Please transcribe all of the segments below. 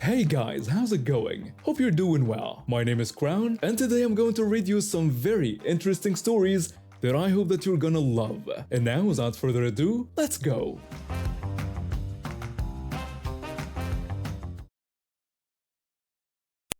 Hey guys, how's it going? Hope you're doing well. My name is Crown, and today I'm going to read you some very interesting stories that I hope that you're gonna love. And now, without further ado, let's go!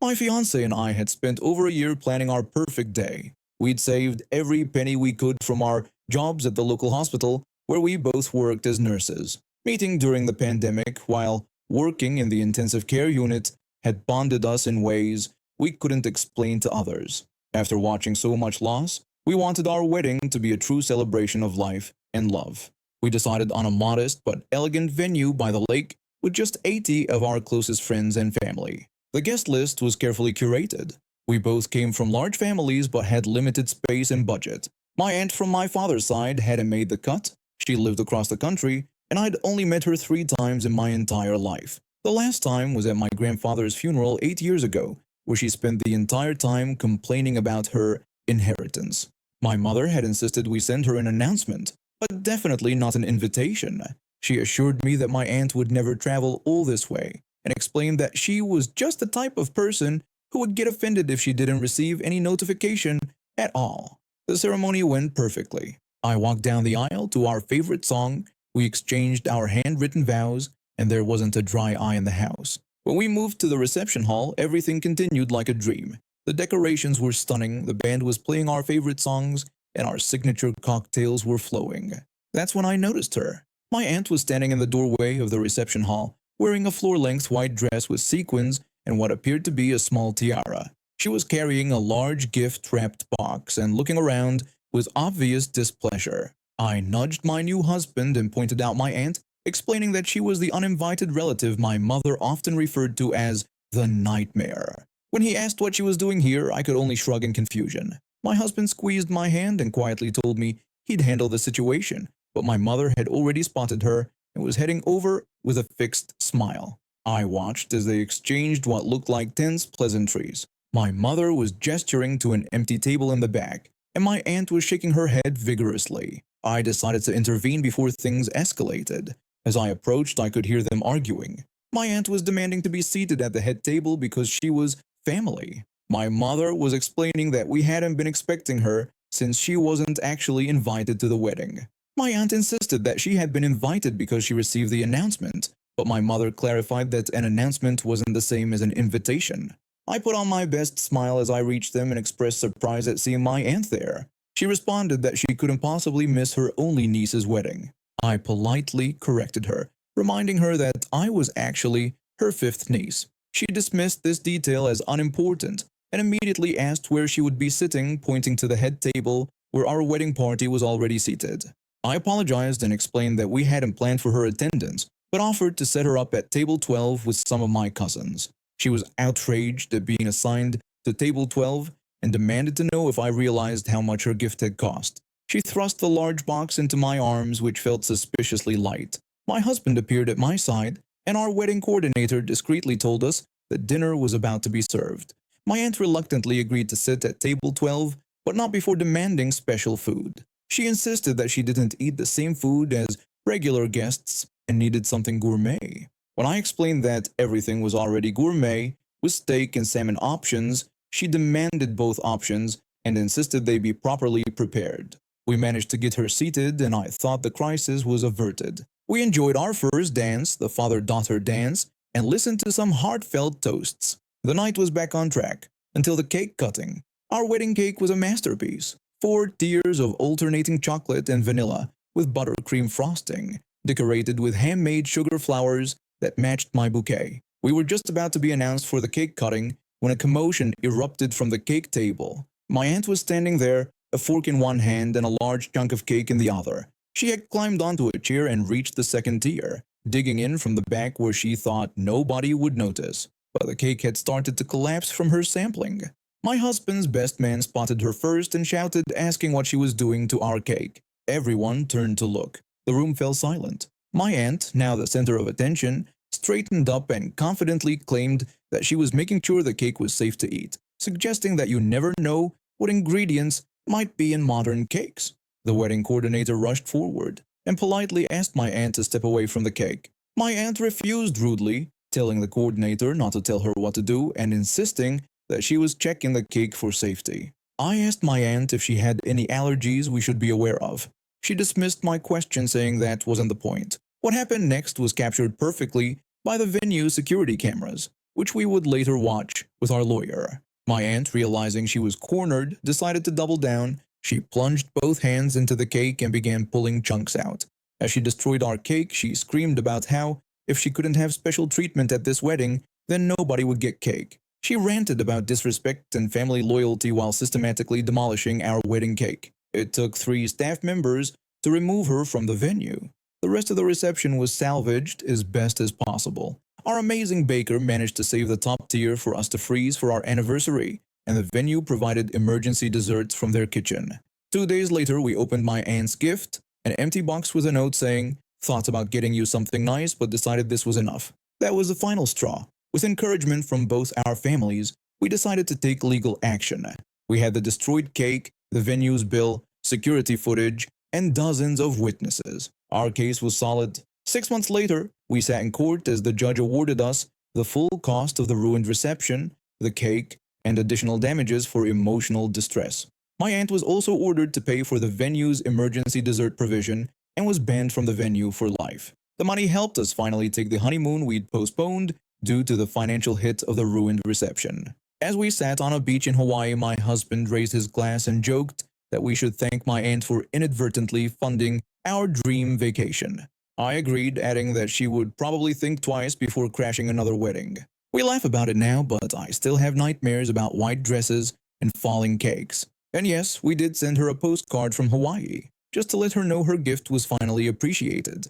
My fiance and I had spent over a year planning our perfect day. We'd saved every penny we could from our jobs at the local hospital where we both worked as nurses. Meeting during the pandemic while working in the intensive care unit had bonded us in ways we couldn't explain to others. After watching so much loss, we wanted our wedding to be a true celebration of life and love. We decided on a modest but elegant venue by the lake with just 80 of our closest friends and family. The guest list was carefully curated. We both came from large families but had limited space and budget. My aunt from my father's side hadn't made the cut. She lived across the country, and I'd only met her 3 times in my entire life. The last time was at my grandfather's funeral 8 years ago, where she spent the entire time complaining about her inheritance. My mother had insisted we send her an announcement, but definitely not an invitation. She assured me that my aunt would never travel all this way, and explained that she was just the type of person who would get offended if she didn't receive any notification at all. The ceremony went perfectly. I walked down the aisle to our favorite song, we exchanged our handwritten vows, and there wasn't a dry eye in the house. When we moved to the reception hall, everything continued like a dream. The decorations were stunning, the band was playing our favorite songs, and our signature cocktails were flowing. That's when I noticed her. My aunt was standing in the doorway of the reception hall, wearing a floor-length white dress with sequins and what appeared to be a small tiara. She was carrying a large gift-wrapped box and looking around with obvious displeasure. I nudged my new husband and pointed out my aunt, explaining that she was the uninvited relative my mother often referred to as the nightmare. When he asked what she was doing here, I could only shrug in confusion. My husband squeezed my hand and quietly told me he'd handle the situation, but my mother had already spotted her and was heading over with a fixed smile. I watched as they exchanged what looked like tense pleasantries. My mother was gesturing to an empty table in the back, and my aunt was shaking her head vigorously. I decided to intervene before things escalated. As I approached, I could hear them arguing. My aunt was demanding to be seated at the head table because she was family. My mother was explaining that we hadn't been expecting her since she wasn't actually invited to the wedding. My aunt insisted that she had been invited because she received the announcement, but my mother clarified that an announcement wasn't the same as an invitation. I put on my best smile as I reached them and expressed surprise at seeing my aunt there. She responded that she couldn't possibly miss her only niece's wedding. I politely corrected her, reminding her that I was actually her 5th niece. She dismissed this detail as unimportant and immediately asked where she would be sitting, pointing to the head table where our wedding party was already seated. I apologized and explained that we hadn't planned for her attendance, but offered to set her up at table 12 with some of my cousins. She was outraged at being assigned to table 12 and demanded to know if I realized how much her gift had cost. She thrust the large box into my arms, which felt suspiciously light. My husband appeared at my side, and our wedding coordinator discreetly told us that dinner was about to be served. My aunt reluctantly agreed to sit at table 12, but not before demanding special food. She insisted that she didn't eat the same food as regular guests and needed something gourmet. When I explained that everything was already gourmet, with steak and salmon options, she demanded both options and insisted they be properly prepared. We managed to get her seated, and I thought the crisis was averted. We enjoyed our first dance, the father-daughter dance, and listened to some heartfelt toasts. The night was back on track, until the cake cutting. Our wedding cake was a masterpiece. 4 tiers of alternating chocolate and vanilla, with buttercream frosting, decorated with handmade sugar flowers that matched my bouquet. We were just about to be announced for the cake cutting when a commotion erupted from the cake table. My aunt was standing there, a fork in one hand and a large chunk of cake in the other. She had climbed onto a chair and reached the 2nd tier, digging in from the back where she thought nobody would notice. But the cake had started to collapse from her sampling. My husband's best man spotted her first and shouted, asking what she was doing to our cake. Everyone turned to look. The room fell silent. My aunt, now the center of attention, straightened up and confidently claimed that she was making sure the cake was safe to eat, suggesting that you never know what ingredients might be in modern cakes. The wedding coordinator rushed forward and politely asked my aunt to step away from the cake. My aunt refused rudely, telling the coordinator not to tell her what to do and insisting that she was checking the cake for safety. I asked my aunt if she had any allergies we should be aware of. She dismissed my question, saying that wasn't the point. What happened next was captured perfectly by the venue security cameras, which we would later watch with our lawyer. My aunt, realizing she was cornered, decided to double down. She plunged both hands into the cake and began pulling chunks out. As she destroyed our cake, she screamed about how, if she couldn't have special treatment at this wedding, then nobody would get cake. She ranted about disrespect and family loyalty while systematically demolishing our wedding cake. It took 3 staff members to remove her from the venue. The rest of the reception was salvaged as best as possible. Our amazing baker managed to save the top tier for us to freeze for our anniversary, and the venue provided emergency desserts from their kitchen. 2 days later, we opened my aunt's gift, an empty box with a note saying, "Thought about getting you something nice, but decided this was enough." That was the final straw. With encouragement from both our families, we decided to take legal action. We had the destroyed cake, the venue's bill, security footage, and dozens of witnesses. Our case was solid. 6 months later, we sat in court as the judge awarded us the full cost of the ruined reception, the cake, and additional damages for emotional distress. My aunt was also ordered to pay for the venue's emergency dessert provision and was banned from the venue for life. The money helped us finally take the honeymoon we'd postponed due to the financial hit of the ruined reception. As we sat on a beach in Hawaii, my husband raised his glass and joked that we should thank my aunt for inadvertently funding our dream vacation. I agreed, adding that she would probably think twice before crashing another wedding. We laugh about it now, but I still have nightmares about white dresses and falling cakes. And yes, we did send her a postcard from Hawaii, just to let her know her gift was finally appreciated.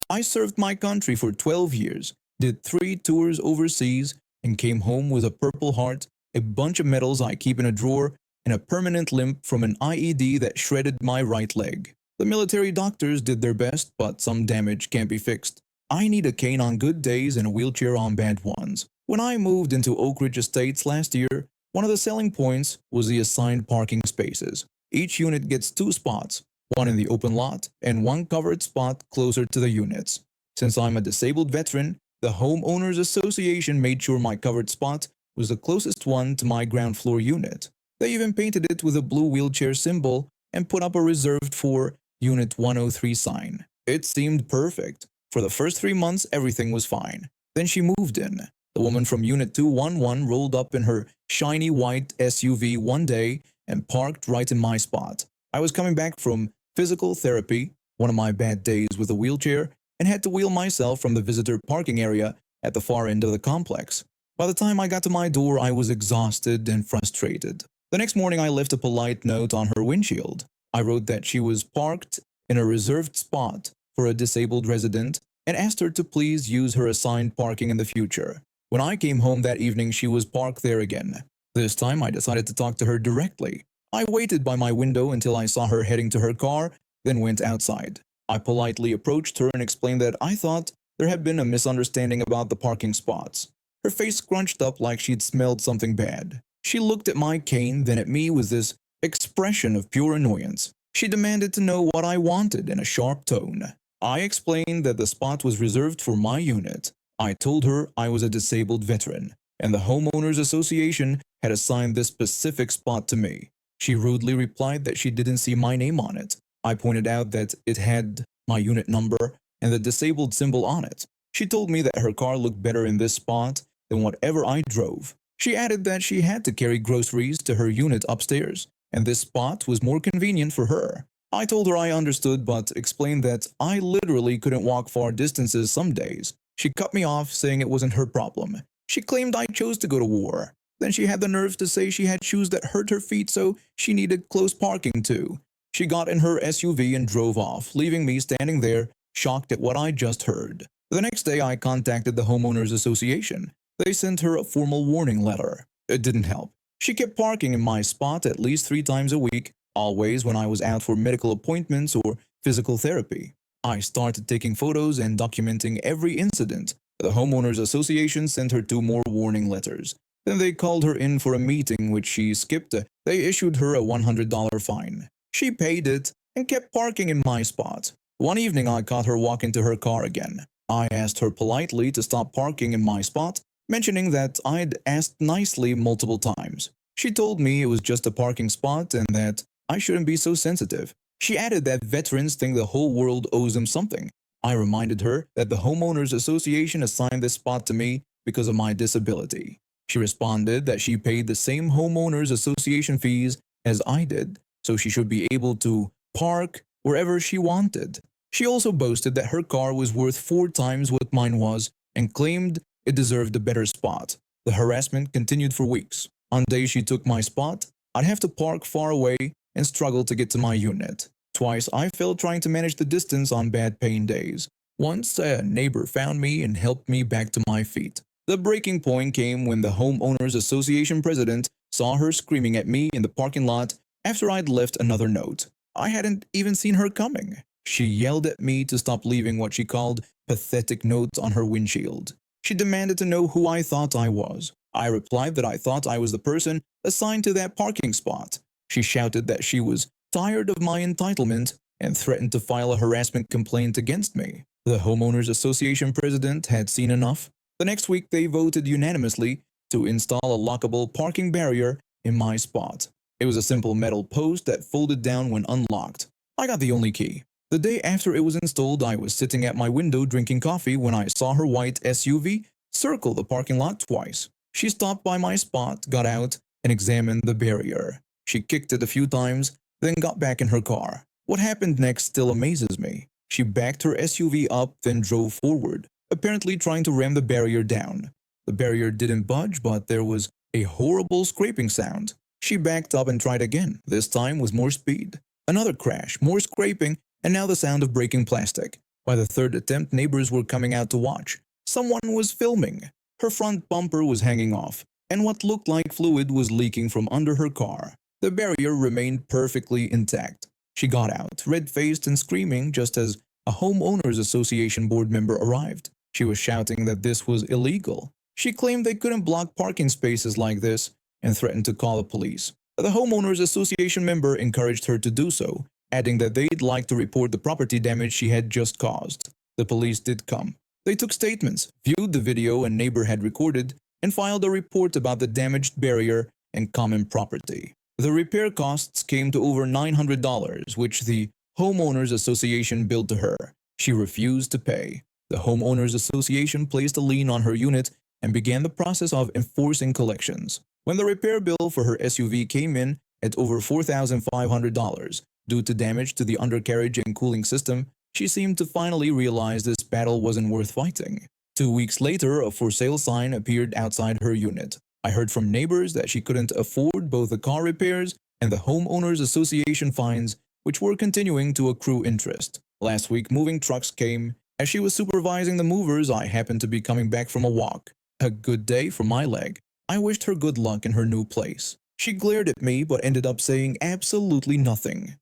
I served my country for 12 years, did 3 tours overseas, and came home with a Purple Heart, a bunch of medals I keep in a drawer, and a permanent limp from an IED that shredded my right leg. The military doctors did their best, but some damage can't be fixed. I need a cane on good days and a wheelchair on bad ones. When I moved into Oak Ridge Estates last year, one of the selling points was the assigned parking spaces. Each unit gets 2 spots, one in the open lot and 1 covered spot closer to the units. Since I'm a disabled veteran, the Homeowners Association made sure my covered spot was the closest one to my ground floor unit. They even painted it with a blue wheelchair symbol and put up a reserved for Unit 103 sign. It seemed perfect. For the first 3 months, everything was fine. Then she moved in. The woman from Unit 211 rolled up in her shiny white SUV one day and parked right in my spot. I was coming back from physical therapy, one of my bad days with a wheelchair, and had to wheel myself from the visitor parking area at the far end of the complex. By the time I got to my door, I was exhausted and frustrated. The next morning, I left a polite note on her windshield. I wrote that she was parked in a reserved spot for a disabled resident and asked her to please use her assigned parking in the future. When I came home that evening, she was parked there again. This time, I decided to talk to her directly. I waited by my window until I saw her heading to her car, then went outside. I politely approached her and explained that I thought there had been a misunderstanding about the parking spots. Her face scrunched up like she'd smelled something bad. She looked at my cane, then at me with this expression of pure annoyance. She demanded to know what I wanted in a sharp tone. I explained that the spot was reserved for my unit. I told her I was a disabled veteran, and the Homeowners Association had assigned this specific spot to me. She rudely replied that she didn't see my name on it. I pointed out that it had my unit number and the disabled symbol on it. She told me that her car looked better in this spot than whatever I drove. She added that she had to carry groceries to her unit upstairs, and this spot was more convenient for her. I told her I understood, but explained that I literally couldn't walk far distances some days. She cut me off, saying it wasn't her problem. She claimed I chose to go to war. Then she had the nerve to say she had shoes that hurt her feet, so she needed close parking too. She got in her SUV and drove off, leaving me standing there, shocked at what I just heard. The next day, I contacted the Homeowners Association. They sent her a formal warning letter. It didn't help. She kept parking in my spot at least 3 times a week, always when I was out for medical appointments or physical therapy. I started taking photos and documenting every incident. The Homeowners Association sent her 2 more warning letters. Then they called her in for a meeting, which she skipped. They issued her a $100 fine. She paid it and kept parking in my spot. One evening, I caught her walk into her car again. I asked her politely to stop parking in my spot, mentioning that I'd asked nicely multiple times. She told me it was just a parking spot and that I shouldn't be so sensitive. She added that veterans think the whole world owes them something. I reminded her that the Homeowners Association assigned this spot to me because of my disability. She responded that she paid the same Homeowners Association fees as I did, so she should be able to park wherever she wanted. She also boasted that her car was worth 4 times what mine was and claimed it deserved a better spot. The harassment continued for weeks. On days she took my spot, I'd have to park far away and struggle to get to my unit. Twice I failed trying to manage the distance on bad paying days. Once a neighbor found me and helped me back to my feet. The breaking point came when the Homeowners Association president saw her screaming at me in the parking lot after I'd left another note. I hadn't even seen her coming. She yelled at me to stop leaving what she called pathetic notes on her windshield. She demanded to know who I thought I was. I replied that I thought I was the person assigned to that parking spot. She shouted that she was tired of my entitlement and threatened to file a harassment complaint against me. The Homeowners Association president had seen enough. The next week they voted unanimously to install a lockable parking barrier in my spot. It was a simple metal post that folded down when unlocked. I got the only key. The day after it was installed, I was sitting at my window drinking coffee when I saw her white SUV circle the parking lot twice. She stopped by my spot, got out, and examined the barrier. She kicked it a few times, then got back in her car. What happened next still amazes me. She backed her SUV up, then drove forward, apparently trying to ram the barrier down. The barrier didn't budge, but there was a horrible scraping sound. She backed up and tried again, this time with more speed. Another crash, more scraping, and now the sound of breaking plastic. By the third attempt, neighbors were coming out to watch. Someone was filming. Her front bumper was hanging off, and what looked like fluid was leaking from under her car. The barrier remained perfectly intact. She got out, red-faced and screaming, just as a homeowners association board member arrived. She was shouting that this was illegal. She claimed they couldn't block parking spaces like this and threatened to call the police. The homeowners association member encouraged her to do so, adding that they'd like to report the property damage she had just caused. The police did come. They took statements, viewed the video a neighbor had recorded, and filed a report about the damaged barrier and common property. The repair costs came to over $900, which the homeowners association billed to her. She refused to pay. The homeowners association placed a lien on her unit and began the process of enforcing collections. When the repair bill for her SUV came in at over $4,500 due to damage to the undercarriage and cooling system, she seemed to finally realize this battle wasn't worth fighting. 2 weeks later, a for sale sign appeared outside her unit. I heard from neighbors that she couldn't afford both the car repairs and the homeowners association fines, which were continuing to accrue interest. Last week, moving trucks came. As she was supervising the movers, I happened to be coming back from a walk. A good day for my leg. I wished her good luck in her new place. She glared at me but ended up saying absolutely nothing.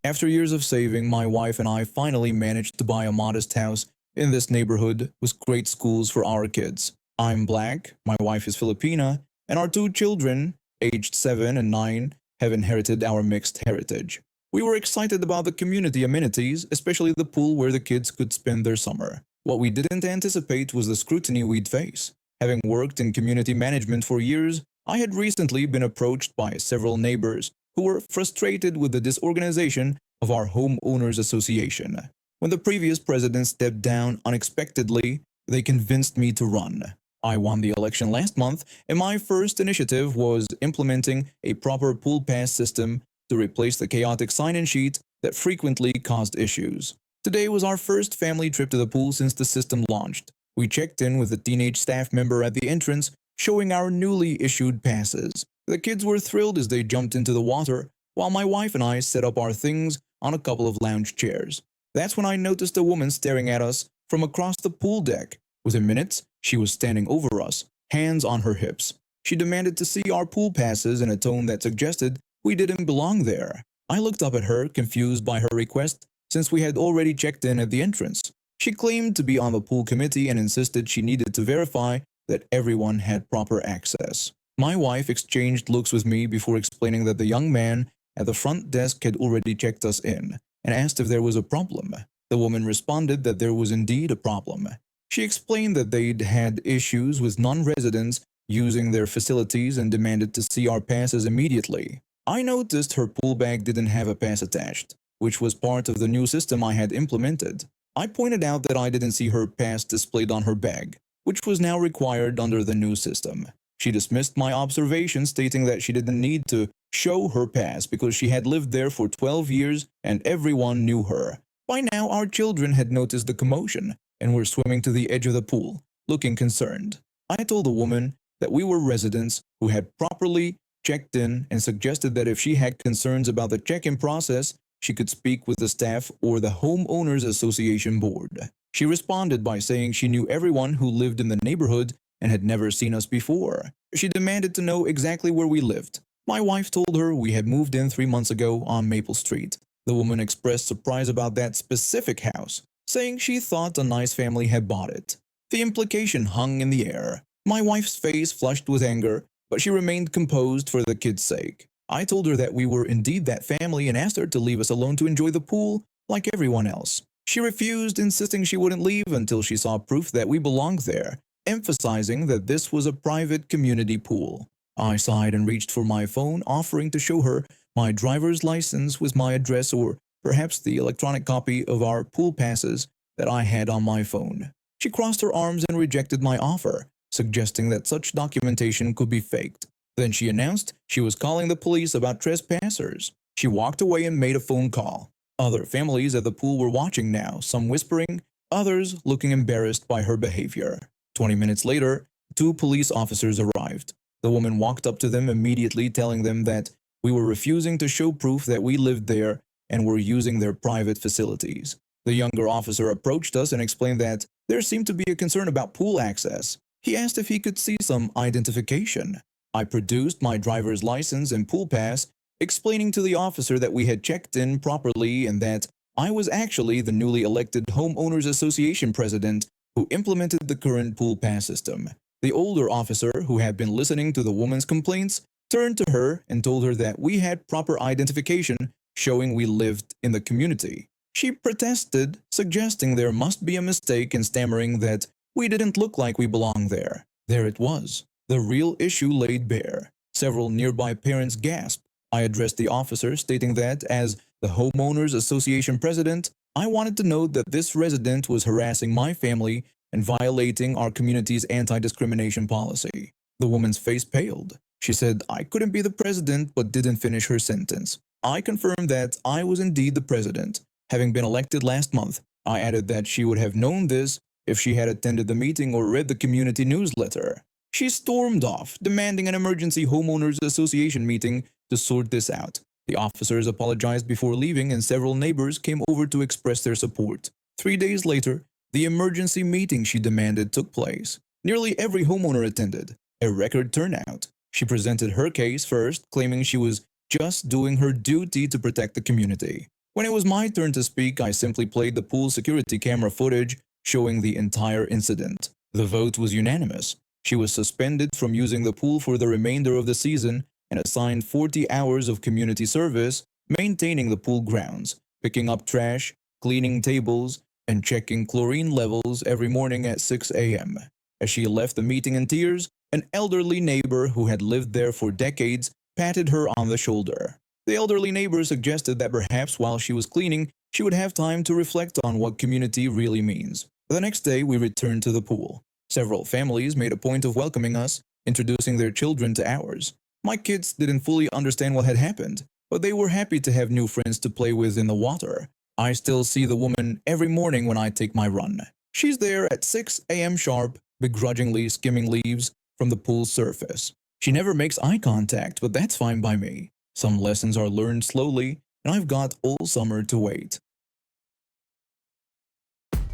After years of saving, my wife and I finally managed to buy a modest house in this neighborhood with great schools for our kids. I'm black, my wife is Filipina, and our 2 children, aged 7 and 9, have inherited our mixed heritage. We were excited about the community amenities, especially the pool where the kids could spend their summer. What we didn't anticipate was the scrutiny we'd face. Having worked in community management for years, I had recently been approached by several neighbors who were frustrated with the disorganization of our homeowners association. When the previous president stepped down unexpectedly, they convinced me to run. I won the election last month, and my first initiative was implementing a proper pool pass system to replace the chaotic sign-in sheet that frequently caused issues. Today was our first family trip to the pool since the system launched. We checked in with a teenage staff member at the entrance, showing our newly issued passes. The kids were thrilled as they jumped into the water, while my wife and I set up our things on a couple of lounge chairs. That's when I noticed a woman staring at us from across the pool deck. Within minutes, she was standing over us, hands on her hips. She demanded to see our pool passes in a tone that suggested we didn't belong there. I looked up at her, confused by her request, since we had already checked in at the entrance. She claimed to be on the pool committee and insisted she needed to verify that everyone had proper access. My wife exchanged looks with me before explaining that the young man at the front desk had already checked us in and asked if there was a problem. The woman responded that there was indeed a problem. She explained that they'd had issues with non-residents using their facilities and demanded to see our passes immediately. I noticed her pool bag didn't have a pass attached, which was part of the new system I had implemented. I pointed out that I didn't see her pass displayed on her bag, which was now required under the new system. She dismissed my observation, stating that she didn't need to show her pass because she had lived there for 12 years and everyone knew her. By now, our children had noticed the commotion and were swimming to the edge of the pool, looking concerned. I told the woman that we were residents who had properly checked in and suggested that if she had concerns about the check-in process, she could speak with the staff or the Homeowners Association board. She responded by saying she knew everyone who lived in the neighborhood and had never seen us before. She demanded to know exactly where we lived. My wife told her we had moved in 3 months ago on Maple Street. The woman expressed surprise about that specific house, saying she thought a nice family had bought it. The implication hung in the air. My wife's face flushed with anger, but she remained composed for the kids' sake. I told her that we were indeed that family and asked her to leave us alone to enjoy the pool like everyone else. She refused, insisting she wouldn't leave until she saw proof that we belonged there, emphasizing that this was a private community pool. I sighed and reached for my phone, offering to show her my driver's license with my address or perhaps the electronic copy of our pool passes that I had on my phone. She crossed her arms and rejected my offer, suggesting that such documentation could be faked. Then she announced she was calling the police about trespassers. She walked away and made a phone call. Other families at the pool were watching now, some whispering, others looking embarrassed by her behavior. 20 minutes later, 2 police officers arrived. The woman walked up to them immediately, telling them that we were refusing to show proof that we lived there and were using their private facilities. The younger officer approached us and explained that there seemed to be a concern about pool access. He asked if he could see some identification. I produced my driver's license and pool pass, explaining to the officer that we had checked in properly and that I was actually the newly elected Homeowners Association president who implemented the current pool pass system. The older officer, who had been listening to the woman's complaints, turned to her and told her that we had proper identification showing we lived in the community. She protested, suggesting there must be a mistake and stammering that we didn't look like we belonged there. There it was, the real issue laid bare. Several nearby parents gasped. I addressed the officer, stating that, as the Homeowners Association president, I wanted to note that this resident was harassing my family and violating our community's anti-discrimination policy. The woman's face paled. She said I couldn't be the president but didn't finish her sentence. I confirmed that I was indeed the president, having been elected last month. I added that she would have known this if she had attended the meeting or read the community newsletter. She stormed off, demanding an emergency Homeowners Association meeting to sort this out. The officers apologized before leaving and several neighbors came over to express their support. 3 days later, the emergency meeting she demanded took place. Nearly every homeowner attended, a record turnout. She presented her case first, claiming she was just doing her duty to protect the community. When it was my turn to speak, I simply played the pool security camera footage showing the entire incident. The vote was unanimous. She was suspended from using the pool for the remainder of the season and assigned 40 hours of community service, maintaining the pool grounds, picking up trash, cleaning tables, and checking chlorine levels every morning at 6 a.m. As she left the meeting in tears, an elderly neighbor who had lived there for decades patted her on the shoulder. The elderly neighbor suggested that perhaps while she was cleaning, she would have time to reflect on what community really means. The next day, we returned to the pool. Several families made a point of welcoming us, introducing their children to ours. My kids didn't fully understand what had happened, but they were happy to have new friends to play with in the water. I still see the woman every morning when I take my run. She's there at 6 a.m. sharp, begrudgingly skimming leaves from the pool's surface. She never makes eye contact, but that's fine by me. Some lessons are learned slowly, and I've got all summer to wait.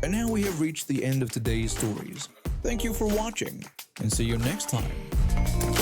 And now we have reached the end of today's stories. Thank you for watching, and see you next time.